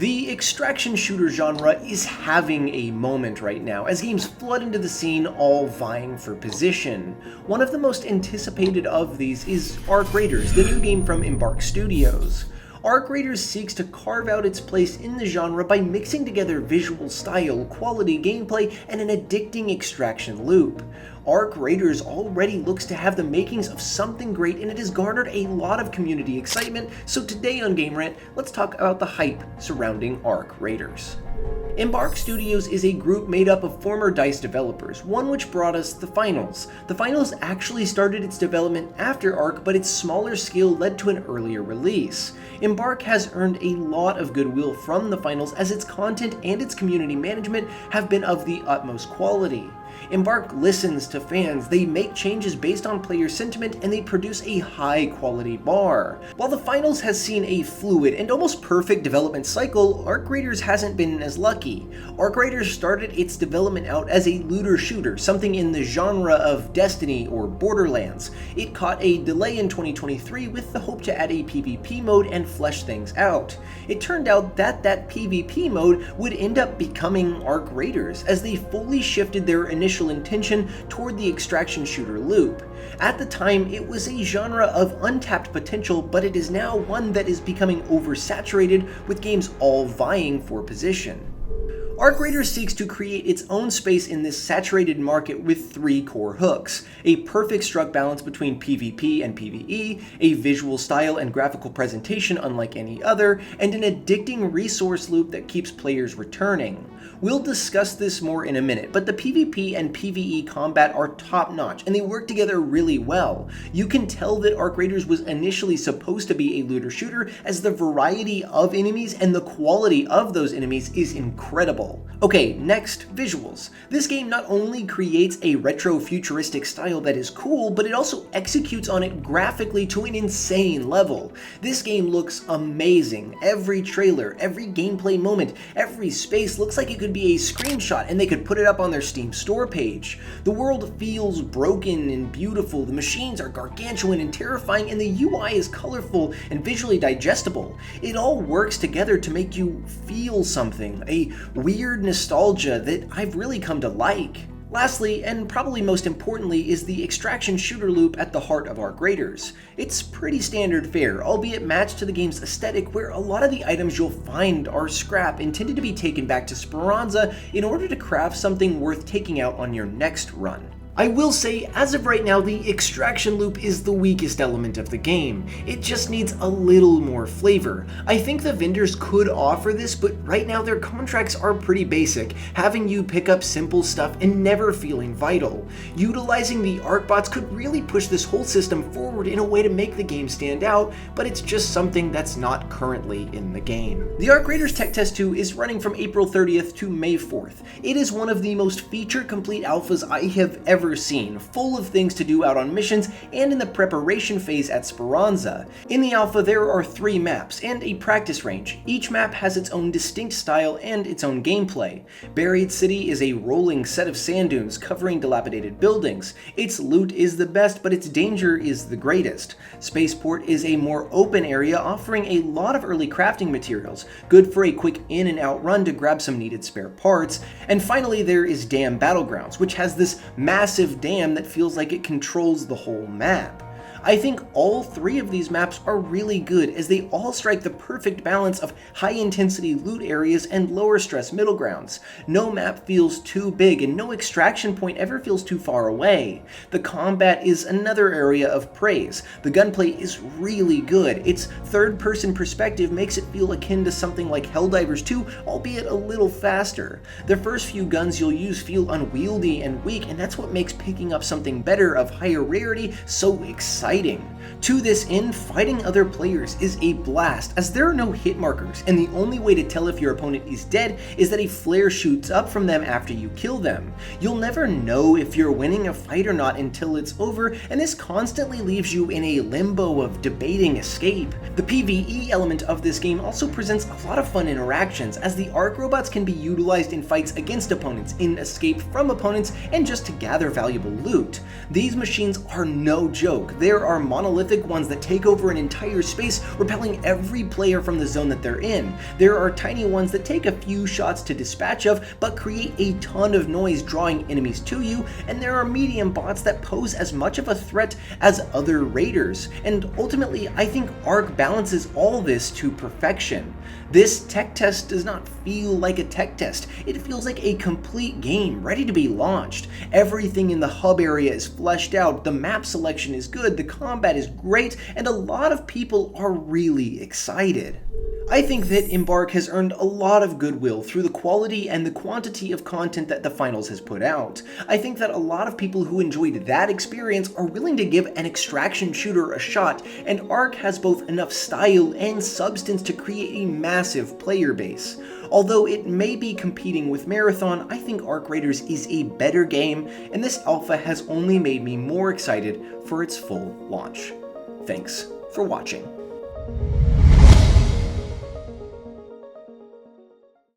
The extraction shooter genre is having a moment right now, as games flood into the scene all vying for position. One of the most anticipated of these is Arc Raiders, the new game from Embark Studios. Arc Raiders seeks to carve out its place in the genre by mixing together visual style, quality gameplay, and an addicting extraction loop. Arc Raiders already looks to have the makings of something great, and it has garnered a lot of community excitement, so today on Game Rant, let's talk about the hype surrounding Arc Raiders. Embark Studios is a group made up of former DICE developers, one which brought us the Finals. The Finals actually started its development after Arc, but its smaller scale led to an earlier release. Embark has earned a lot of goodwill from the Finals, as its content and its community management have been of the utmost quality. Embark listens to fans, they make changes based on player sentiment, and they produce a high-quality bar. While the Finals has seen a fluid and almost perfect development cycle, Arc Raiders hasn't been as lucky. Arc Raiders started its development out as a looter shooter, something in the genre of Destiny or Borderlands. It caught a delay in 2023 with the hope to add a PvP mode and flesh things out. It turned out that PvP mode would end up becoming Arc Raiders, as they fully shifted their initial intention toward the extraction shooter loop. At the time, it was a genre of untapped potential, but it is now one that is becoming oversaturated with games all vying for position. Arc Raiders seeks to create its own space in this saturated market with three core hooks: a perfect struck balance between PvP and PvE, a visual style and graphical presentation unlike any other, and an addicting resource loop that keeps players returning. We'll discuss this more in a minute, but the PvP and PvE combat are top-notch, and they work together really well. You can tell that Arc Raiders was initially supposed to be a looter shooter, as the variety of enemies and the quality of those enemies is incredible. Okay, next, visuals. This game not only creates a retro-futuristic style that is cool, but it also executes on it graphically to an insane level. This game looks amazing. Every trailer, every gameplay moment, every space looks like it could be a screenshot and they could put it up on their Steam store page. The world feels broken and beautiful, the machines are gargantuan and terrifying, and the UI is colorful and visually digestible. It all works together to make you feel something, a weird nostalgia that I've really come to like. Lastly, and probably most importantly, is the extraction shooter loop at the heart of Arc Raiders. It's pretty standard fare, albeit matched to the game's aesthetic, where a lot of the items you'll find are scrap intended to be taken back to Speranza in order to craft something worth taking out on your next run. I will say, as of right now, the extraction loop is the weakest element of the game. It just needs a little more flavor. I think the vendors could offer this, but right now their contracts are pretty basic, having you pick up simple stuff and never feeling vital. Utilizing the Arc bots could really push this whole system forward in a way to make the game stand out, but it's just something that's not currently in the game. The Arc Raiders Tech Test 2 is running from April 30th to May 4th. It is one of the most feature-complete alphas I have ever seen, full of things to do out on missions and in the preparation phase at Speranza. In the alpha, there are 3 maps and a practice range. Each map has its own distinct style and its own gameplay. Buried City is a rolling set of sand dunes covering dilapidated buildings. Its loot is the best, but its danger is the greatest. Spaceport is a more open area offering a lot of early crafting materials, good for a quick in and out run to grab some needed spare parts. And finally, there is Dam Battlegrounds, which has this massive dam that feels like it controls the whole map. I think all 3 of these maps are really good, as they all strike the perfect balance of high-intensity loot areas and lower-stress middle grounds. No map feels too big, and no extraction point ever feels too far away. The combat is another area of praise. The gunplay is really good. Its third-person perspective makes it feel akin to something like Helldivers 2, albeit a little faster. The first few guns you'll use feel unwieldy and weak, and that's what makes picking up something better of higher rarity so exciting. To this end, fighting other players is a blast, as there are no hit markers, and the only way to tell if your opponent is dead is that a flare shoots up from them after you kill them. You'll never know if you're winning a fight or not until it's over, and this constantly leaves you in a limbo of debating escape. The PvE element of this game also presents a lot of fun interactions, as the Arc robots can be utilized in fights against opponents, in escape from opponents, and just to gather valuable loot. These machines are no joke. There There are monolithic ones that take over an entire space, repelling every player from the zone that they're in. There are tiny ones that take a few shots to dispatch of, but create a ton of noise drawing enemies to you, and there are medium bots that pose as much of a threat as other raiders. And ultimately, I think Ark balances all this to perfection. This tech test does not feel like a tech test. It feels like a complete game ready to be launched. Everything in the hub area is fleshed out, the map selection is good, the combat is great, and a lot of people are really excited. I think that Embark has earned a lot of goodwill through the quality and the quantity of content that the finals has put out. I think that a lot of people who enjoyed that experience are willing to give an extraction shooter a shot, and Ark has both enough style and substance to create a massive player base. Although it may be competing with Marathon, I think Ark Raiders is a better game, and this alpha has only made me more excited for its full launch. Thanks for watching.